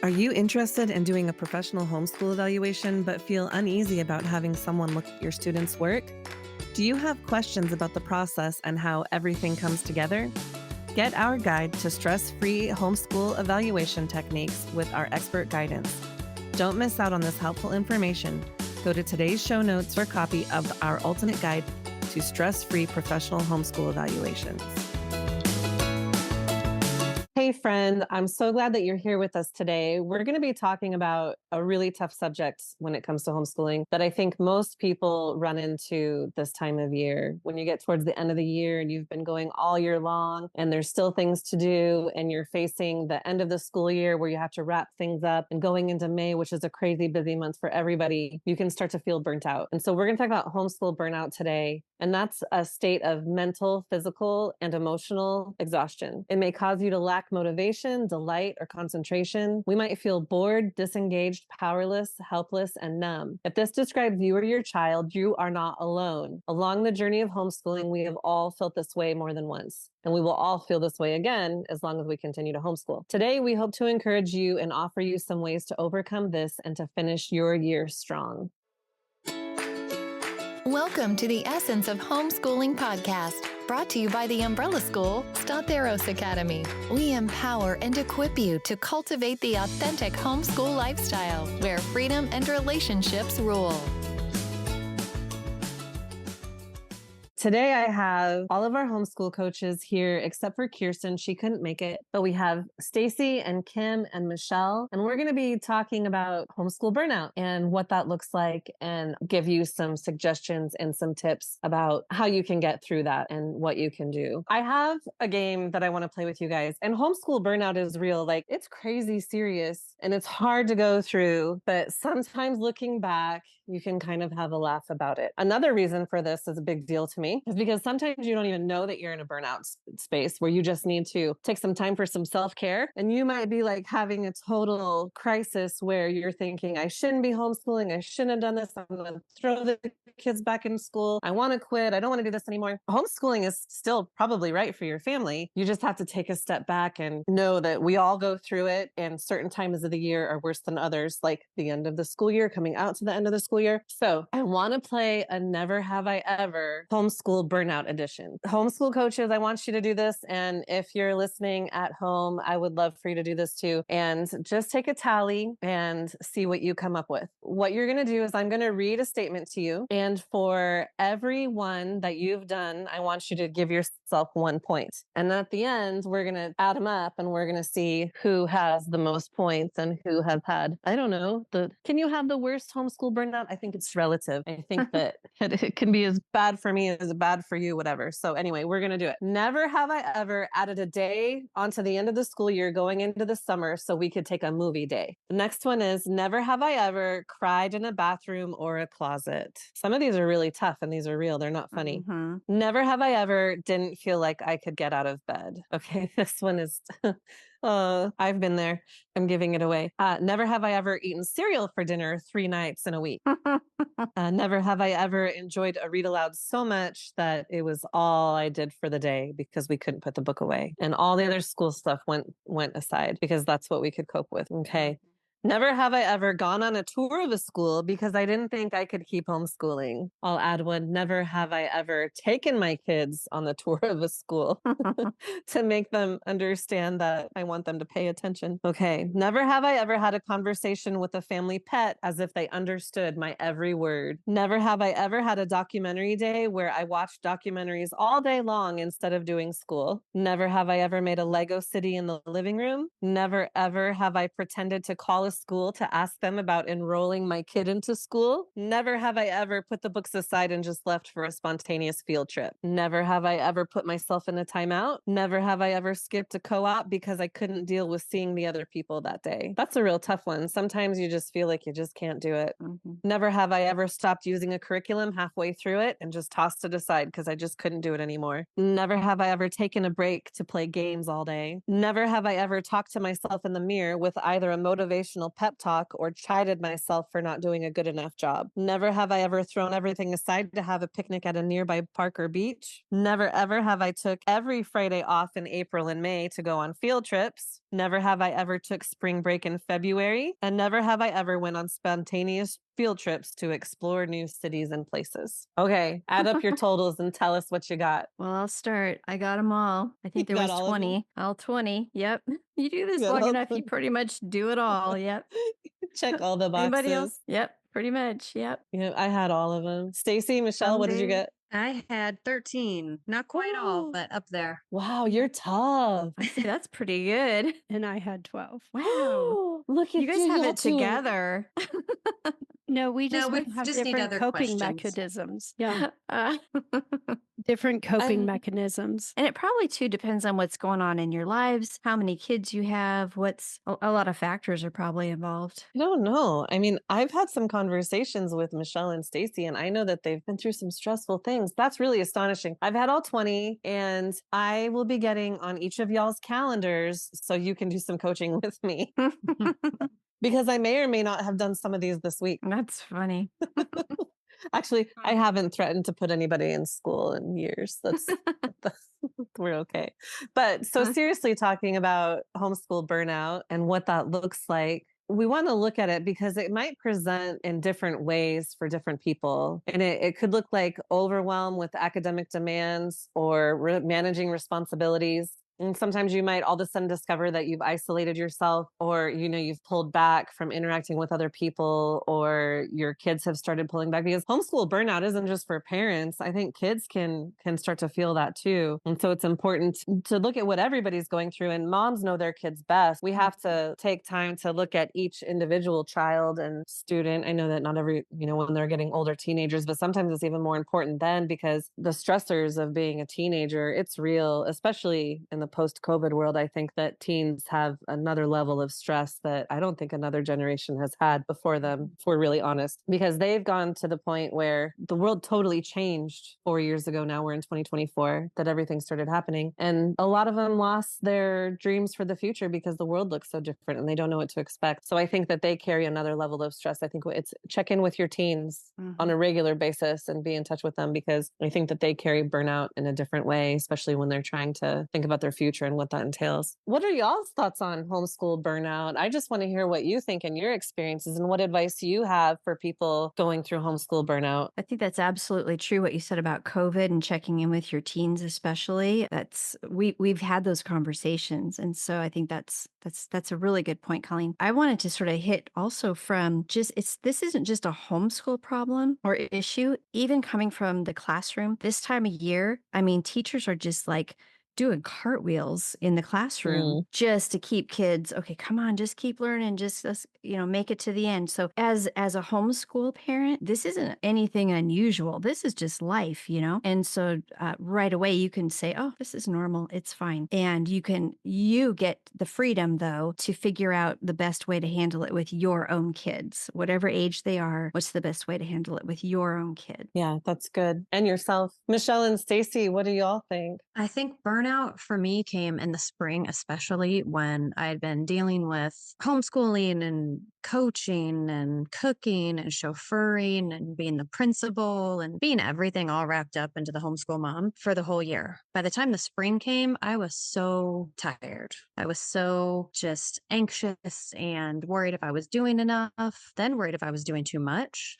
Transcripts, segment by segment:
Are you interested in doing a professional homeschool evaluation but feel uneasy about having someone look at your students' work? Do you have questions about the process and how everything comes together? Get our guide to stress-free homeschool evaluation techniques with our expert guidance. Don't miss out on this helpful information. Go to today's show notes for a copy of our ultimate guide to stress-free professional homeschool evaluations. Hey friend, I'm so glad that you're here with us today. We're going to be talking about a really tough subject when it comes to homeschooling that I think most people run into this time of year. When you get towards the end of the year and you've been going all year long and there's still things to do and you're facing the end of the school year where you have to wrap things up and going into May, which is a crazy busy month for everybody, you can start to feel burnt out. And so we're going to talk about homeschool burnout today. And that's a state of mental, physical, and emotional exhaustion. It may cause you to lack motivation, delight, or concentration. We might feel bored, disengaged, powerless, helpless, and numb. If this describes you or your child, you are not alone. Along the journey of homeschooling, we have all felt this way more than once. And we will all feel this way again as long as we continue to homeschool. Today, we hope to encourage you and offer you some ways to overcome this and to finish your year strong. Welcome to the Essence of Homeschooling podcast, brought to you by the Umbrella School, Statheros Academy. We empower and equip you to cultivate the authentic homeschool lifestyle where freedom and relationships rule. Today, I have all of our homeschool coaches here, except for Kirsten. She couldn't make it, but we have Stacy and Kim and Michelle, and we're going to be talking about homeschool burnout and what that looks like and give you some suggestions and some tips about how you can get through that and what you can do. I have a game that I want to play with you guys, and homeschool burnout is real. Like, it's crazy serious and it's hard to go through, but sometimes looking back, you can kind of have a laugh about it. Another reason for this is a big deal to me is because sometimes you don't even know that you're in a burnout space where you just need to take some time for some self-care. And you might be like having a total crisis where you're thinking, I shouldn't be homeschooling. I shouldn't have done this. I'm going to throw the kids back in school. I want to quit. I don't want to do this anymore. Homeschooling is still probably right for your family. You just have to take a step back and know that we all go through it. And certain times of the year are worse than others, like the end of the school year, coming out to the end of the school year. So I want to play a Never Have I Ever homeschool burnout edition. Homeschool coaches, I want you to do this. And if you're listening at home, I would love for you to do this too. And just take a tally and see what you come up with. What you're going to do is I'm going to read a statement to you. And for every one that you've done, I want you to give yourself 1 point. And at the end, we're going to add them up and we're going to see who has the most points and who has had, I don't know, can you have the worst homeschool burnout? I think it's relative. I think that it can be as bad for me as bad for you, whatever. So anyway, we're going to do it. Never have I ever added a day onto the end of the school year going into the summer so we could take a movie day. The next one is never have I ever cried in a bathroom or a closet. Some of these are really tough and these are real. They're not funny. Mm-hmm. Never have I ever didn't feel like I could get out of bed. Okay, this one is... I've been there. I'm giving it away. Never have I ever eaten cereal for dinner 3 nights in a week. Never have I ever enjoyed a read aloud so much that it was all I did for the day because we couldn't put the book away. And all the other school stuff went aside because that's what we could cope with. Okay. Never have I ever gone on a tour of a school because I didn't think I could keep homeschooling. I'll add one. Never have I ever taken my kids on the tour of a school to make them understand that I want them to pay attention. Okay. Never have I ever had a conversation with a family pet as if they understood my every word. Never have I ever had a documentary day where I watched documentaries all day long instead of doing school. Never have I ever made a Lego city in the living room. Never ever have I pretended to call a school to ask them about enrolling my kid into school. Never have I ever put the books aside and just left for a spontaneous field trip. Never have I ever put myself in a timeout. Never have I ever skipped a co-op because I couldn't deal with seeing the other people that day. That's a real tough one. Sometimes you just feel like you just can't do it. Mm-hmm. Never have I ever stopped using a curriculum halfway through it and just tossed it aside because I just couldn't do it anymore. Never have I ever taken a break to play games all day. Never have I ever talked to myself in the mirror with either a motivational pep talk or chided myself for not doing a good enough job. Never have I ever thrown everything aside to have a picnic at a nearby park or beach. Never ever have I took every Friday off in April and May to go on field trips. Never have I ever took spring break in February, and never have I ever went on spontaneous field trips to explore new cities and places. Okay, add up your totals and tell us what you got. Well, I'll start. I got them all. I You think there got was all of them? 20. All 20. Yep. You do You this got long all enough, you 20. pretty much do it all. Yep. Check all the Anybody boxes. else? Yep. Pretty much. Yep. Yeah, I had all of them. Stacy, Michelle, what did you Someday. get? I had 13. Not quite all, Oh, but up there. wow, you're tough. I say that's pretty good. And I had 12. Wow. Look You at guys you, have y'all it two. together. No, we No, just we have just need different other coping questions. mechanisms. Yeah, Uh, different coping I mechanisms. and it probably too depends on what's going on in your lives, how many kids you have, what's a lot of factors are probably involved. I don't know. I mean, I've had some conversations with Michelle and Stacy, and I know that they've been through some stressful things. That's really astonishing. I've had all 20, and I will be getting on each of y'all's calendars so you can do some coaching with me because I may or may not have done some of these this week. That's funny. Actually, I haven't threatened to put anybody in school in years. We're okay. But so seriously, talking about homeschool burnout and what that looks like, we want to look at it because it might present in different ways for different people. And it could look like overwhelm with academic demands or managing responsibilities. And sometimes you might all of a sudden discover that you've isolated yourself, or you've pulled back from interacting with other people, or your kids have started pulling back, because homeschool burnout isn't just for parents. I think kids can start to feel that too. And so it's important to look at what everybody's going through, and moms know their kids best. We have to take time to look at each individual child and student. I know that not every, when they're getting older teenagers, but sometimes it's even more important then, because the stressors of being a teenager, it's real, especially in the post-COVID world. I think that teens have another level of stress that I don't think another generation has had before them, if we're really honest, because they've gone to the point where the world totally changed 4 years ago. Now we're in 2024 that everything started happening. And a lot of them lost their dreams for the future because the world looks so different and they don't know what to expect. So I think that they carry another level of stress. I think it's check in with your teens on a regular basis and be in touch with them, because I think that they carry burnout in a different way, especially when they're trying to think about their future and what that entails. What are y'all's thoughts on homeschool burnout? I just want to hear what you think and your experiences and what advice you have for people going through homeschool burnout. I think that's absolutely true what you said about COVID and checking in with your teens, especially. We've had those conversations, and so I think that's a really good point, Colleen. I wanted to sort of hit also from this isn't just a homeschool problem or issue, even coming from the classroom this time of year. I mean, teachers are just like doing cartwheels in the classroom just to keep kids, okay, come on, just keep learning, just make it to the end. So as a homeschool parent, this isn't anything unusual. This is just life, And so right away you can say, oh, this is normal, it's fine. And you get the freedom though to figure out the best way to handle it with your own kids, whatever age they are. What's the best way to handle it with your own kid? Yeah, that's good. And yourself. Michelle and Stacy, what do y'all think? I think burnout for me came in the spring, especially when I'd been dealing with homeschooling and coaching and cooking and chauffeuring and being the principal and being everything all wrapped up into the homeschool mom for the whole year. By the time the spring came, I was so tired. I was so just anxious and worried if I was doing enough, then worried if I was doing too much.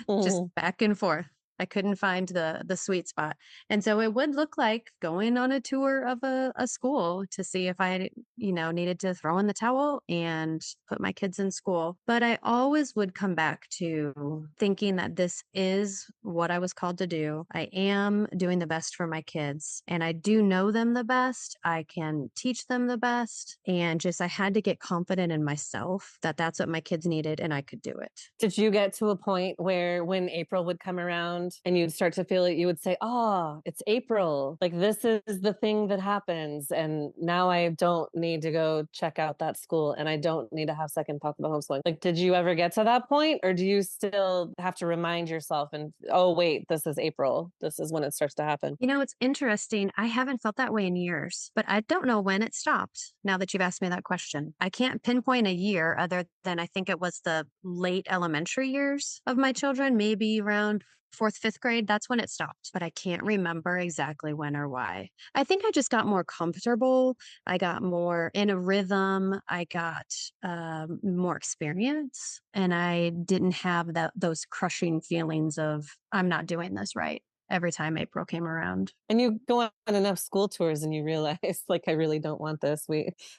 Just back and forth. I couldn't find the sweet spot. And so it would look like going on a tour of a school to see if I, needed to throw in the towel and put my kids in school. But I always would come back to thinking that this is what I was called to do. I am doing the best for my kids, and I do know them the best. I can teach them the best. And I had to get confident in myself that that's what my kids needed and I could do it. Did you get to a point where when April would come around and you'd start to feel it, you would say, oh, it's April. Like, this is the thing that happens. And now I don't need to go check out that school and I don't need to have second thoughts about homeschooling. Like, did you ever get to that point, or do you still have to remind yourself and, oh, wait, this is April. This is when it starts to happen? It's interesting. I haven't felt that way in years, but I don't know when it stopped now that you've asked me that question. I can't pinpoint a year other than I think it was the late elementary years of my children, maybe around fourth, fifth grade, that's when it stopped, but I can't remember exactly when or why. I think I just got more comfortable. I got more in a rhythm. I got more experience, and I didn't have those crushing feelings of I'm not doing this right every time April came around. And you go on enough school tours and you realize, like, I really don't want this.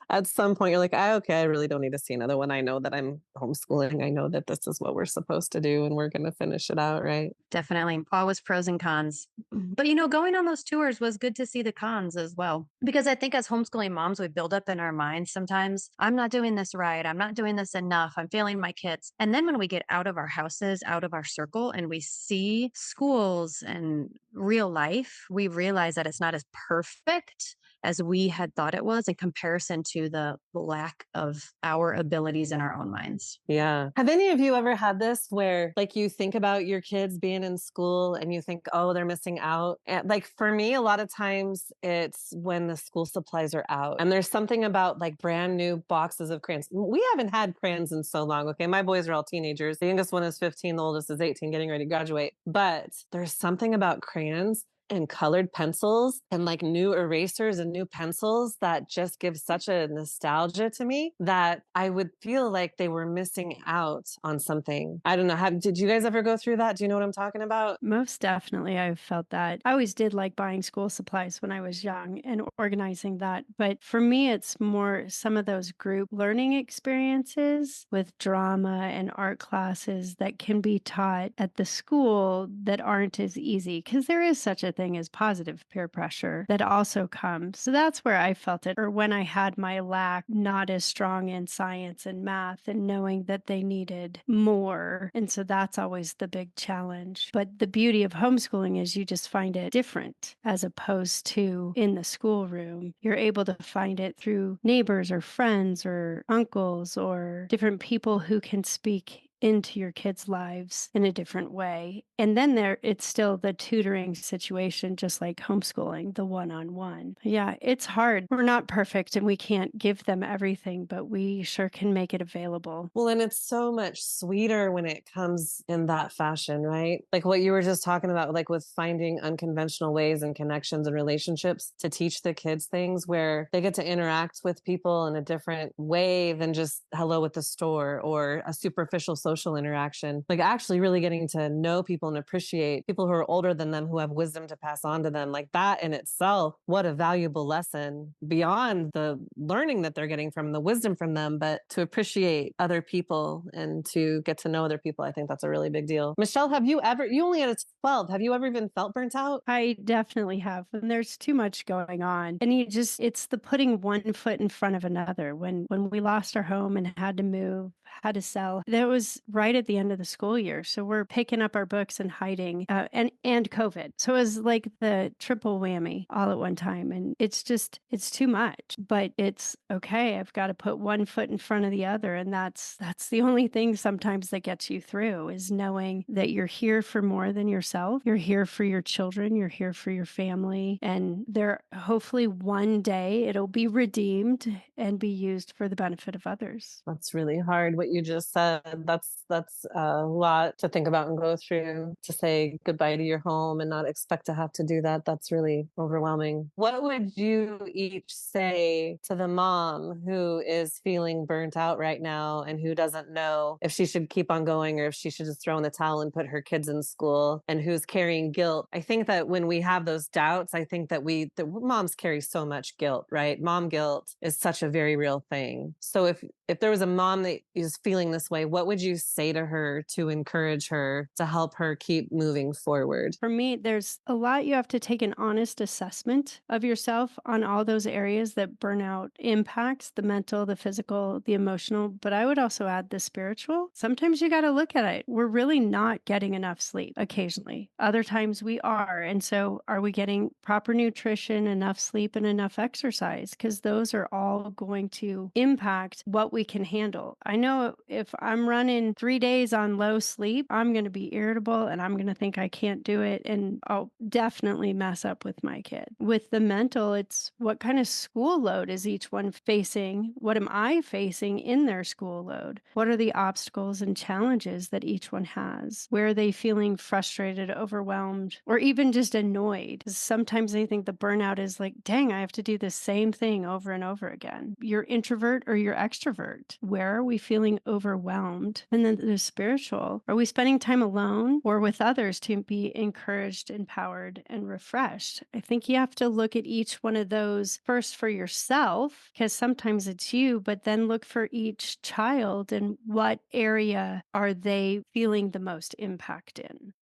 At some point, you're like, okay, I really don't need to see another one. I know that I'm homeschooling. I know that this is what we're supposed to do and we're going to finish it out, right? Definitely. Always pros and cons. But, going on those tours was good to see the cons as well. Because I think as homeschooling moms, we build up in our minds sometimes, I'm not doing this right. I'm not doing this enough. I'm failing my kids. And then when we get out of our houses, out of our circle, and we see schools and real life, we realize that it's not as perfect as we had thought it was in comparison to the lack of our abilities in our own minds. Yeah. Have any of you ever had this where, like, you think about your kids being in school and you think, oh, they're missing out? And, like, for me, a lot of times it's when the school supplies are out and there's something about like brand new boxes of crayons. We haven't had crayons in so long. Okay. My boys are all teenagers. The youngest one is 15. The oldest is 18, getting ready to graduate. But there's something about crayons and colored pencils and like new erasers and new pencils that just give such a nostalgia to me that I would feel like they were missing out on something. I don't know. Did you guys ever go through that? Do you know what I'm talking about? Most definitely, I've felt that. I always did like buying school supplies when I was young and organizing that. But for me, it's more some of those group learning experiences with drama and art classes that can be taught at the school that aren't as easy because there is such a thing as positive peer pressure that also comes. So that's where I felt it. Or when I had my lack not as strong in science and math and knowing that they needed more. And so that's always the big challenge. But the beauty of homeschooling is you just find it different as opposed to in the schoolroom. You're able to find it through neighbors or friends or uncles or different people who can speak into your kids' lives in a different way. And then it's still the tutoring situation, just like homeschooling, the one-on-one. Yeah, it's hard. We're not perfect and we can't give them everything, but we sure can make it available. Well, and it's so much sweeter when it comes in that fashion, right? Like what you were just talking about, like with finding unconventional ways and connections and relationships to teach the kids things where they get to interact with people in a different way than just hello at the store or a superficial social interaction. Like actually really getting to know people and appreciate people who are older than them, who have wisdom to pass on to them. Like that in itself, what a valuable lesson beyond the learning that they're getting from the wisdom from them, but to appreciate other people and to get to know other people. I think that's a really big deal. Michelle, you only had a 12. Have you ever even felt burnt out? I definitely have. And there's too much going on. And it's the putting one foot in front of another. When we lost our home and had to move, had to sell, that was right at the end of the school year. So we're picking up our books and hiding and COVID. So it was like the triple whammy all at one time. And it's too much, but it's okay. I've got to put one foot in front of the other. And that's the only thing sometimes that gets you through is knowing that you're here for more than yourself. You're here for your children. You're here for your family. And hopefully one day it'll be redeemed and be used for the benefit of others. That's really hard what you just said. That's a lot to think about and go through, to say goodbye to your home and not expect to have to do that. That's really overwhelming. What would you each say to the mom who is feeling burnt out right now and who doesn't know if she should keep on going or if she should just throw in the towel and put her kids in school, and who's carrying guilt? I think that when we have those doubts, I think that the moms carry so much guilt, right? Mom guilt is such a very real thing. So if there was a mom that is feeling this way, what would you say to her to encourage her, to help her keep moving forward? For me, there's a lot you have to take an honest assessment of yourself on all those areas that burnout impacts: the mental, the physical, the emotional, but I would also add the spiritual. Sometimes you got to look at it. We're really not getting enough sleep occasionally. Other times we are. And so are we getting proper nutrition, enough sleep, and enough exercise? Because those are all going to impact what we can handle. I know if I'm running in 3 days on low sleep, I'm going to be irritable and I'm going to think I can't do it. And I'll definitely mess up with my kid. With the mental, it's what kind of school load is each one facing? What am I facing in their school load? What are the obstacles and challenges that each one has? Where are they feeling frustrated, overwhelmed, or even just annoyed? Sometimes they think the burnout is like, dang, I have to do the same thing over and over again. You're introvert or you're extrovert. Where are we feeling overwhelmed? And then the spiritual, are we spending time alone or with others to be encouraged, empowered, and refreshed? I think you have to look at each one of those first for yourself, because sometimes it's you, but then look for each child and what area are they feeling the most impact in.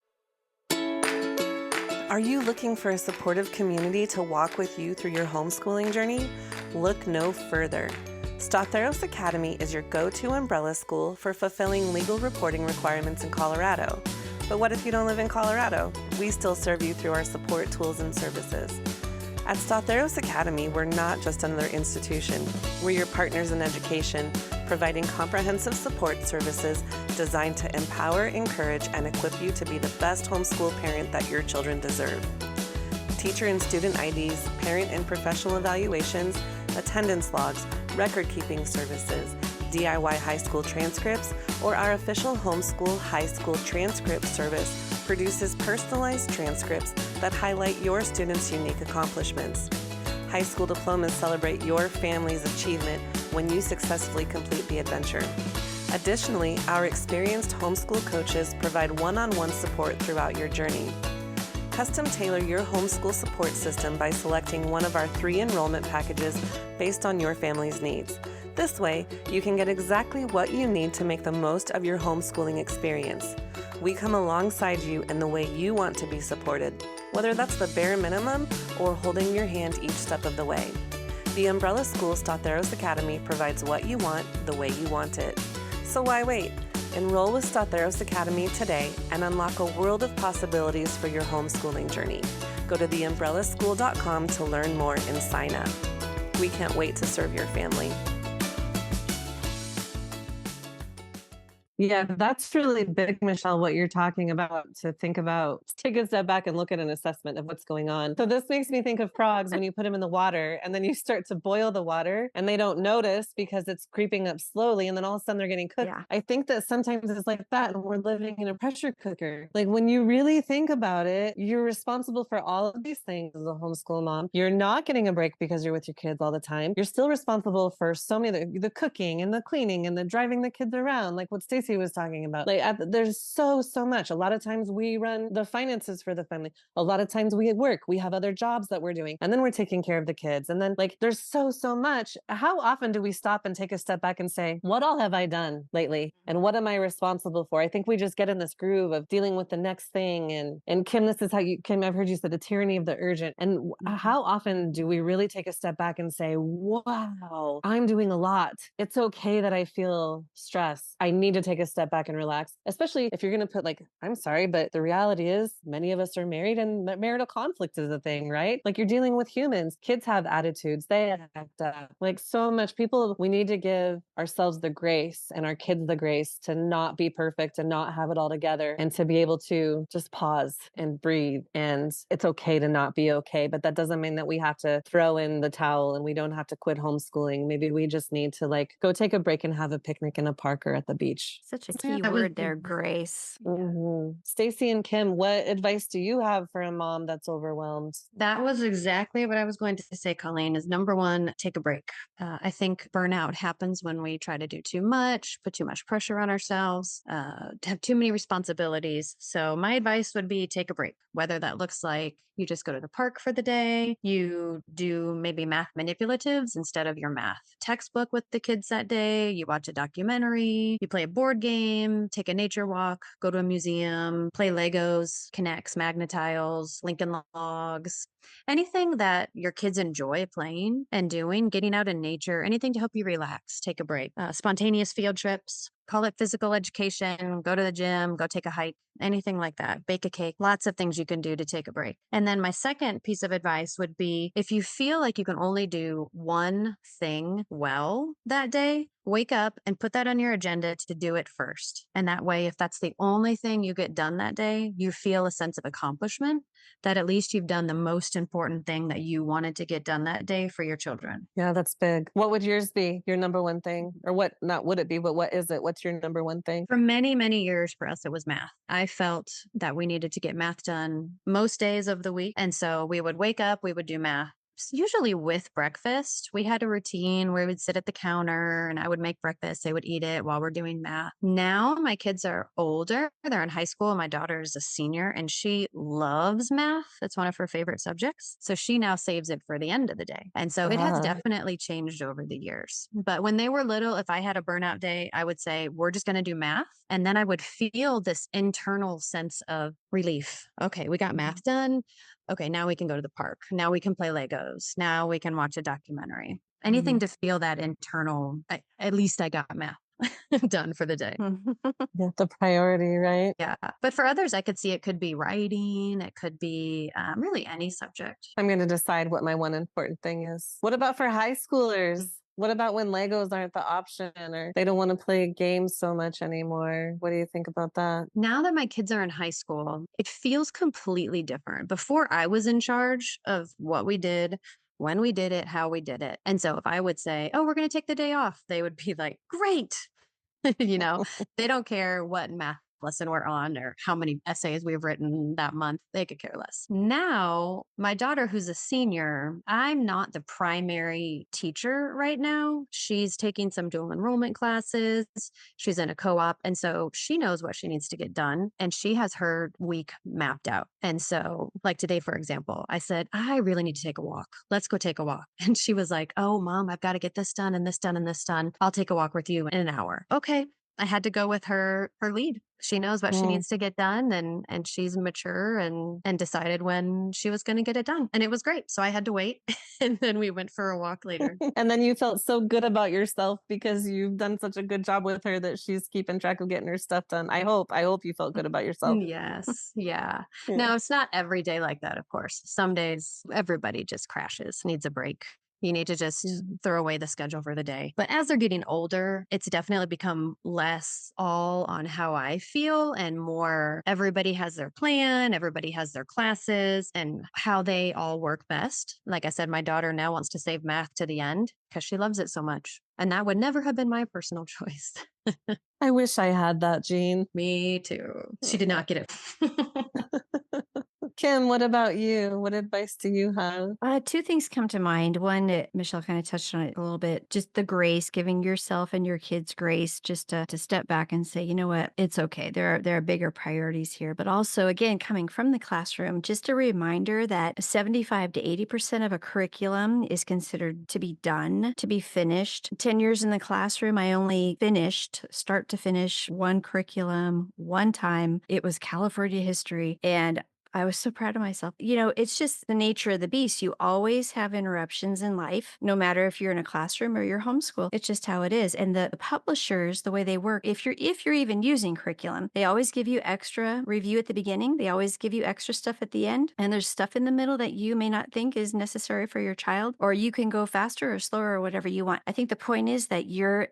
Are you looking for a supportive community to walk with you through your homeschooling journey? Look no further. Statheros Academy is your go-to umbrella school for fulfilling legal reporting requirements in Colorado. But what if you don't live in Colorado? We still serve you through our support tools and services. At Statheros Academy, we're not just another institution. We're your partners in education, providing comprehensive support services designed to empower, encourage, and equip you to be the best homeschool parent that your children deserve. Teacher and student IDs, parent and professional evaluations, attendance logs, record-keeping services, DIY high school transcripts, or our official homeschool high school transcript service produces personalized transcripts that highlight your students' unique accomplishments. High school diplomas celebrate your family's achievement when you successfully complete the adventure. Additionally, our experienced homeschool coaches provide one-on-one support throughout your journey. Custom tailor your homeschool support system by selecting one of our 3 enrollment packages based on your family's needs. This way, you can get exactly what you need to make the most of your homeschooling experience. We come alongside you in the way you want to be supported, whether that's the bare minimum or holding your hand each step of the way. The Umbrella School Statheros Academy provides what you want the way you want it. So why wait? Enroll with Statheros Academy today and unlock a world of possibilities for your homeschooling journey. Go to theumbrellaschool.com to learn more and sign up. We can't wait to serve your family. Yeah, that's really big, Michelle, what you're talking about, to think about, take a step back and look at an assessment of what's going on. So this makes me think of frogs when you put them in the water and then you start to boil the water and they don't notice because it's creeping up slowly and then all of a sudden they're getting cooked. Yeah. I think that sometimes it's like that and we're living in a pressure cooker. Like when you really think about it, you're responsible for all of these things as a homeschool mom. You're not getting a break because you're with your kids all the time. You're still responsible for so many, the cooking and the cleaning and the driving the kids around, like what Stacey was talking about. Like there's so much. A lot of times we run the finances for the family. A lot of times we work. We have other jobs that we're doing, and then we're taking care of the kids. And then like there's so much. How often do we stop and take a step back and say, what all have I done lately, and what am I responsible for? I think we just get in this groove of dealing with the next thing. And Kim, this is how you, Kim, I've heard you say the tyranny of the urgent. And how often do we really take a step back and say, wow, I'm doing a lot. It's okay that I feel stress. I need to take a step back and relax, especially if you're going to put like, I'm sorry, but the reality is many of us are married and marital conflict is a thing, right? Like you're dealing with humans. Kids have attitudes. They act up. Like so much people, we need to give ourselves the grace and our kids the grace to not be perfect and not have it all together and to be able to just pause and breathe. And it's okay to not be okay, but that doesn't mean that we have to throw in the towel and we don't have to quit homeschooling. Maybe we just need to like go take a break and have a picnic in a park or at the beach. Such a key word there, grace. Mm-hmm. Stacey and Kim, what advice do you have for a mom that's overwhelmed? That was exactly what I was going to say, Colleen, is number one, take a break. I think burnout happens when we try to do too much, put too much pressure on ourselves, have too many responsibilities. So my advice would be take a break, whether that looks like you just go to the park for the day, you do maybe math manipulatives instead of your math textbook with the kids that day, you watch a documentary, you play a board game, take a nature walk, go to a museum, play Legos, Connects, Magnetiles, Lincoln Logs, anything that your kids enjoy playing and doing, getting out in nature, anything to help you relax, take a break. Spontaneous field trips. Call it physical education, go to the gym, go take a hike, anything like that. Bake a cake, lots of things you can do to take a break. And then my second piece of advice would be if you feel like you can only do one thing well that day, wake up and put that on your agenda to do it first. And that way, if that's the only thing you get done that day, you feel a sense of accomplishment that at least you've done the most important thing that you wanted to get done that day for your children. Yeah, that's big. What would yours be? Your number one thing? Or what, not would it be, but what is it? What's your number one thing? For many, many years for us, it was math. I felt that we needed to get math done most days of the week. And so we would wake up, we would do math. Usually with breakfast, we had a routine where we would sit at the counter and I would make breakfast. They would eat it while we're doing math. Now my kids are older. They're in high school. My daughter is a senior and she loves math. It's one of her favorite subjects. So she now saves it for the end of the day. And so it has definitely changed over the years. But when they were little, if I had a burnout day, I would say, we're just going to do math. And then I would feel this internal sense of relief. Okay, we got math done. Okay, now we can go to the park. Now we can play Legos. Now we can watch a documentary. Anything to feel that internal, at least I got math done for the day. Yeah, the priority, right? Yeah. But for others, I could see it could be writing. It could be really any subject. I'm going to decide what my one important thing is. What about for high schoolers? What about when Legos aren't the option or they don't want to play games so much anymore? What do you think about that? Now that my kids are in high school, it feels completely different. Before I was in charge of what we did, when we did it, how we did it. And so if I would say, oh, we're going to take the day off, they would be like, great. They don't care what math lesson we're on or how many essays we've written that month. They could care less. Now, my daughter, who's a senior, I'm not the primary teacher right now. She's taking some dual enrollment classes. She's in a co-op. And so she knows what she needs to get done. And she has her week mapped out. And so like today, for example, I said, I really need to take a walk. Let's go take a walk. And she was like, oh, Mom, I've got to get this done and this done and this done. I'll take a walk with you in an hour. Okay. I had to go with her lead. She knows what she needs to get done and she's mature and decided when she was going to get it done. And it was great. So I had to wait and then we went for a walk later. And then you felt so good about yourself because you've done such a good job with her that she's keeping track of getting her stuff done. I hope you felt good about yourself. Yes. Yeah. No, it's not every day like that, of course. Some days everybody just crashes, needs a break. You need to just throw away the schedule for the day. But as they're getting older, it's definitely become less all on how I feel and more everybody has their plan, everybody has their classes and how they all work best. Like I said, my daughter now wants to save math to the end because she loves it so much. And that would never have been my personal choice. I wish I had that, Jean. Me too. She did not get it. Kim, what about you? What advice do you have? Two things come to mind. One, Michelle kind of touched on it a little bit, just the grace, giving yourself and your kids grace, just to step back and say, you know what, it's okay. There are bigger priorities here. But also, again, coming from the classroom, just a reminder that 75 to 80% of a curriculum is considered to be done, to be finished. 10 years in the classroom, I only finished, start to finish, one curriculum, one time. It was California history. And I was so proud of myself. It's just the nature of the beast. You always have interruptions in life, no matter if you're in a classroom or you're homeschool. It's just how it is. And the publishers, the way they work, if you're even using curriculum, they always give you extra review at the beginning. They always give you extra stuff at the end. And there's stuff in the middle that you may not think is necessary for your child, or you can go faster or slower or whatever you want. I think the point is that you're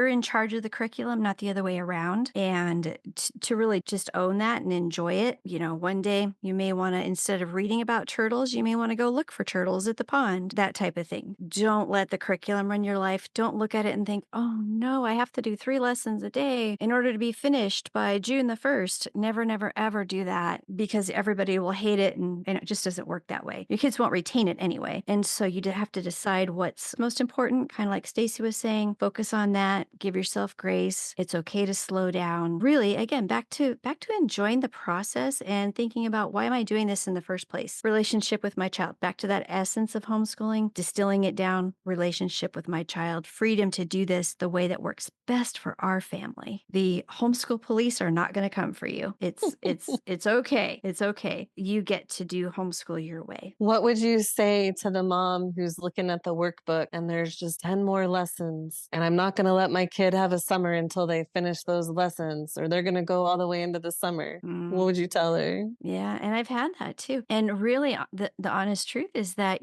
in charge of the curriculum, not the other way around. And to really just own that and enjoy it. One day you may want to, instead of reading about turtles, you may want to go look for turtles at the pond, that type of thing. Don't let the curriculum run your life. Don't look at it and think, oh no, I have to do 3 lessons a day in order to be finished by June the 1st. Never, never, ever do that because everybody will hate it and it just doesn't work that way. Your kids won't retain it anyway. And so you have to decide what's most important, kind of like Stacy was saying, focus on that, give yourself grace. It's okay to slow down. Really, again, back to enjoying the process and thinking about why am I doing this in the first place? Relationship with my child. Back to that essence of homeschooling, distilling it down, relationship with my child, freedom to do this the way that works best for our family. The homeschool police are not going to come for you. It's okay. It's okay. You get to do homeschool your way. What would you say to the mom who's looking at the workbook and there's just 10 more lessons and I'm not going to let my kid have a summer until they finish those lessons, or they're going to go all the way into the summer? What would you tell her? Yeah, and I've had that too. And really, the honest truth is that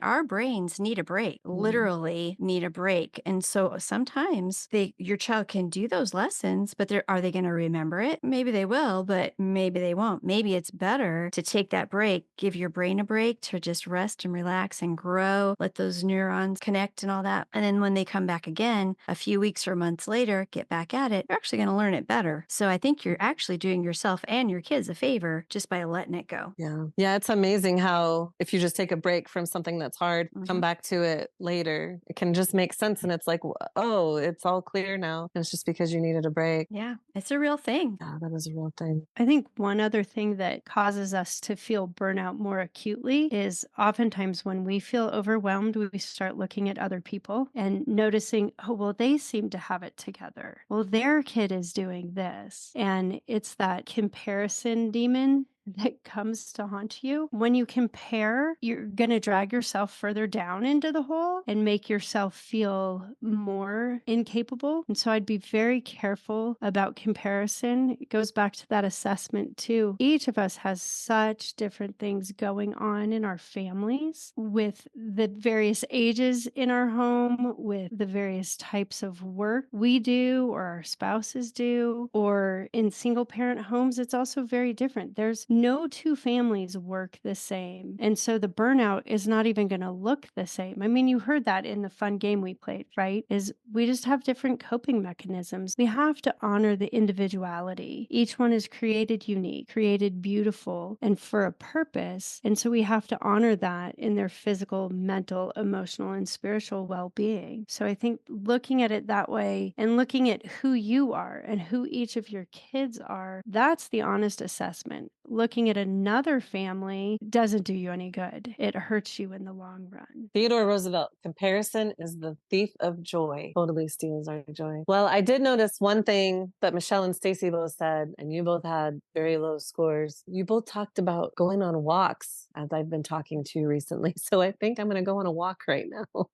our brains need a break, literally need a break. And so sometimes your child can do those lessons, but are they going to remember it? Maybe they will, but maybe they won't. Maybe it's better to take that break, give your brain a break to just rest and relax and grow, let those neurons connect and all that. And then when they come back again, a few weeks or months later, get back at it, you're actually going to learn it better. So I think you're actually doing yourself and your kids a favor just by letting it go. Yeah. Yeah. It's amazing how if you just take a break from something that's hard, come back to it later, it can just make sense. And it's like, oh, it's all clear now. And it's just because you needed a break. Yeah, it's a real thing. Yeah, that is a real thing. I think one other thing that causes us to feel burnout more acutely is oftentimes when we feel overwhelmed, we start looking at other people and noticing, oh, well, they seem to have it together. Well, their kid is doing this. And it's that comparison demon that comes to haunt you. When you compare, you're going to drag yourself further down into the hole and make yourself feel more incapable. And so I'd be very careful about comparison. It goes back to that assessment too. Each of us has such different things going on in our families with the various ages in our home, with the various types of work we do or our spouses do, or in single parent homes, it's also very different. There's no two families work the same. And so the burnout is not even going to look the same. I mean, you heard that in the fun game we played, right? Is we just have different coping mechanisms. We have to honor the individuality. Each one is created unique, created beautiful, and for a purpose. And so we have to honor that in their physical, mental, emotional, and spiritual well-being. So I think looking at it that way and looking at who you are and who each of your kids are, that's the honest assessment. Looking at another family doesn't do you any good. It hurts you in the long run. Theodore Roosevelt, comparison is the thief of joy. Totally steals our joy. Well, I did notice one thing that Michelle and Stacy both said, and you both had very low scores. You both talked about going on walks, as I've been talking to you recently. So I think I'm going to go on a walk right now.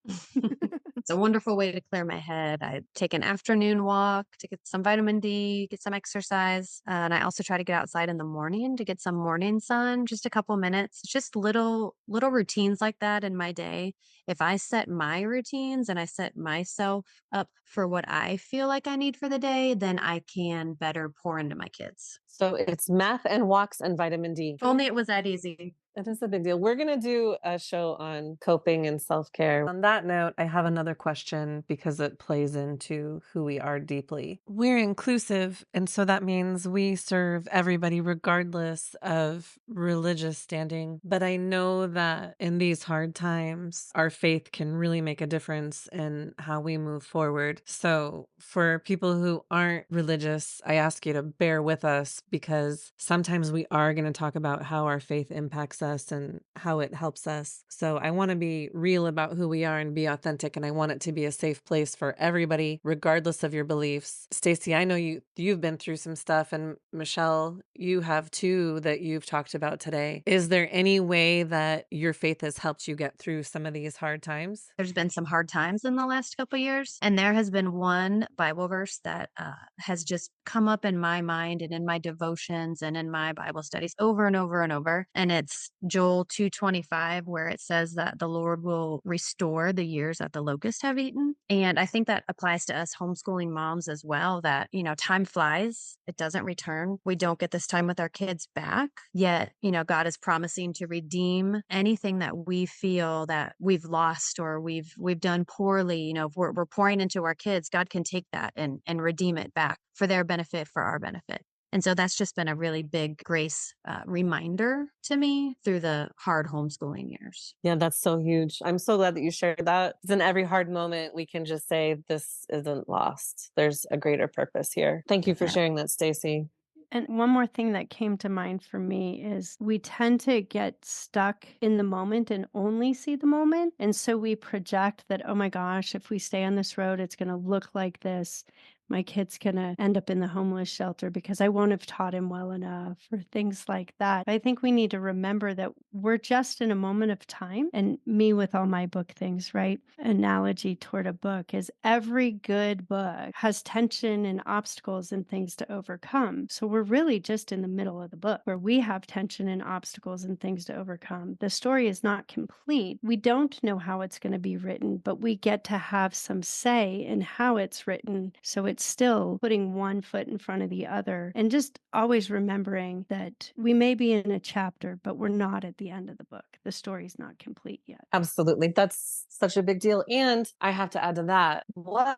It's a wonderful way to clear my head. I take an afternoon walk to get some vitamin D, get some exercise. And I also try to get outside in the morning to get some morning sun, just a couple minutes. Just little routines like that in my day. If I set my routines and I set myself up for what I feel like I need for the day, then I can better pour into my kids. So it's math and walks and vitamin D. If only it was that easy. It is a big deal. We're going to do a show on coping and self-care. On that note, I have another question because it plays into who we are deeply. We're inclusive, and so that means we serve everybody regardless of religious standing. But I know that in these hard times, our faith can really make a difference in how we move forward. So for people who aren't religious, I ask you to bear with us because sometimes we are going to talk about how our faith impacts us and how it helps us. So I want to be real about who we are and be authentic, and I want it to be a safe place for everybody, regardless of your beliefs. Stacy, I know you've been through some stuff, and Michelle, you have too, that you've talked about today. Is there any way that your faith has helped you get through some of these hard times? There's been some hard times in the last couple of years, and there has been one Bible verse that has just come up in my mind and in my devotions and in my Bible studies over and over and over. And it's Joel 2:25, where it says that the Lord will restore the years that the locusts have eaten. And I think that applies to us homeschooling moms as well, that, time flies. It doesn't return. We don't get this time with our kids back. Yet, God is promising to redeem anything that we feel that we've lost or we've done poorly. If we're pouring into our kids, God can take that and redeem it back for their benefit, for our benefit. And so that's just been a really big grace reminder to me through the hard homeschooling years. Yeah, that's so huge. I'm so glad that you shared that. Because in every hard moment, we can just say, this isn't lost. There's a greater purpose here. Thank you for sharing that, Stacy. And one more thing that came to mind for me is we tend to get stuck in the moment and only see the moment. And so we project that, oh my gosh, if we stay on this road, it's going to look like this. My kid's going to end up in the homeless shelter because I won't have taught him well enough, or things like that. I think we need to remember that we're just in a moment of time. And me with all my book things, right? Analogy toward a book is every good book has tension and obstacles and things to overcome. So we're really just in the middle of the book where we have tension and obstacles and things to overcome. The story is not complete. We don't know how it's going to be written, but we get to have some say in how it's written. So it's still putting one foot in front of the other, and just always remembering that we may be in a chapter, but we're not at the end of the book. The story's not complete yet. Absolutely. That's such a big deal. And I have to add to that, what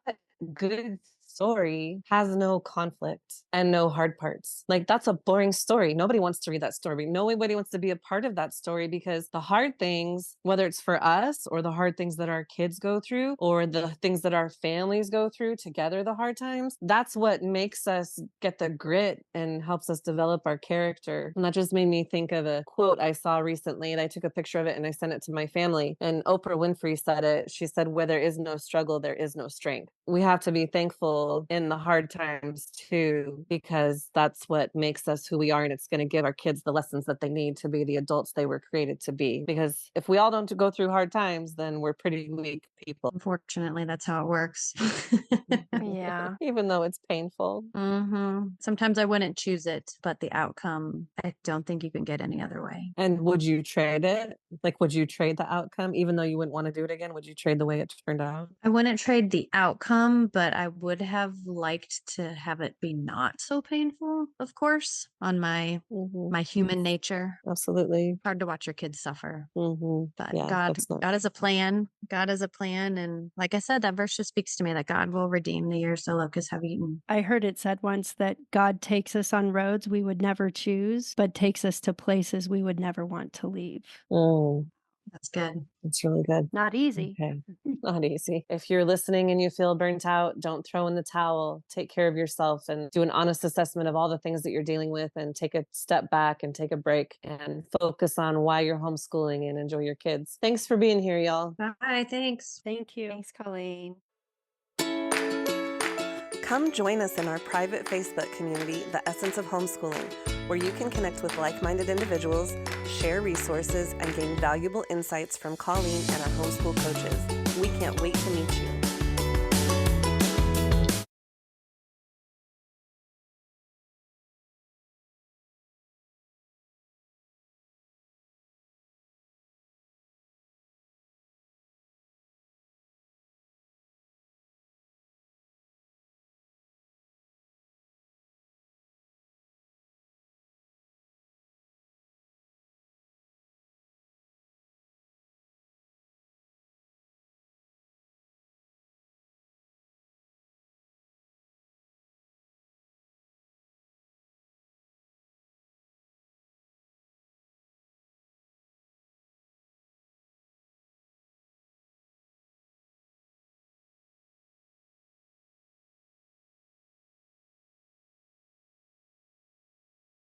good story has no conflict and no hard parts? Like, that's a boring story. Nobody wants to read that story. Nobody wants to be a part of that story, because the hard things, whether it's for us or the hard things that our kids go through or the things that our families go through together, the hard times, that's what makes us get the grit and helps us develop our character. And that just made me think of a quote I saw recently, and I took a picture of it and I sent it to my family. And Oprah Winfrey said it. She said, "Where there is no struggle, there is no strength." We have to be thankful in the hard times too, because that's what makes us who we are. And it's going to give our kids the lessons that they need to be the adults they were created to be. Because if we all don't go through hard times, then we're pretty weak people. Unfortunately, that's how it works. Yeah. Even though it's painful. Sometimes I wouldn't choose it, but the outcome, I don't think you can get any other way. And would you trade it? Like, would you trade the outcome, even though you wouldn't want to do it again? Would you trade the way it turned out? I wouldn't trade the outcome, but I would have liked to have it be not so painful, of course, on my human nature. Absolutely. Hard to watch your kids suffer. But Yeah, God that's not- has a plan. God has a plan. And like I said, that verse just speaks to me that God will redeem the years the locusts have eaten. I heard it said once that God takes us on roads we would never choose, but takes us to places we would never want to leave. That's good. That's really good. Not easy. Okay. Not easy. If you're listening and you feel burnt out, don't throw in the towel. Take care of yourself and do an honest assessment of all the things that you're dealing with, and take a step back and take a break and focus on why you're homeschooling and enjoy your kids. Thanks for being here, y'all. Bye. Thanks. Thank you. Thanks, Colleen. Come join us in our private Facebook community, The Essence of Homeschooling, where you can connect with like-minded individuals, share resources, and gain valuable insights from Colleen and our homeschool coaches. We can't wait to meet you.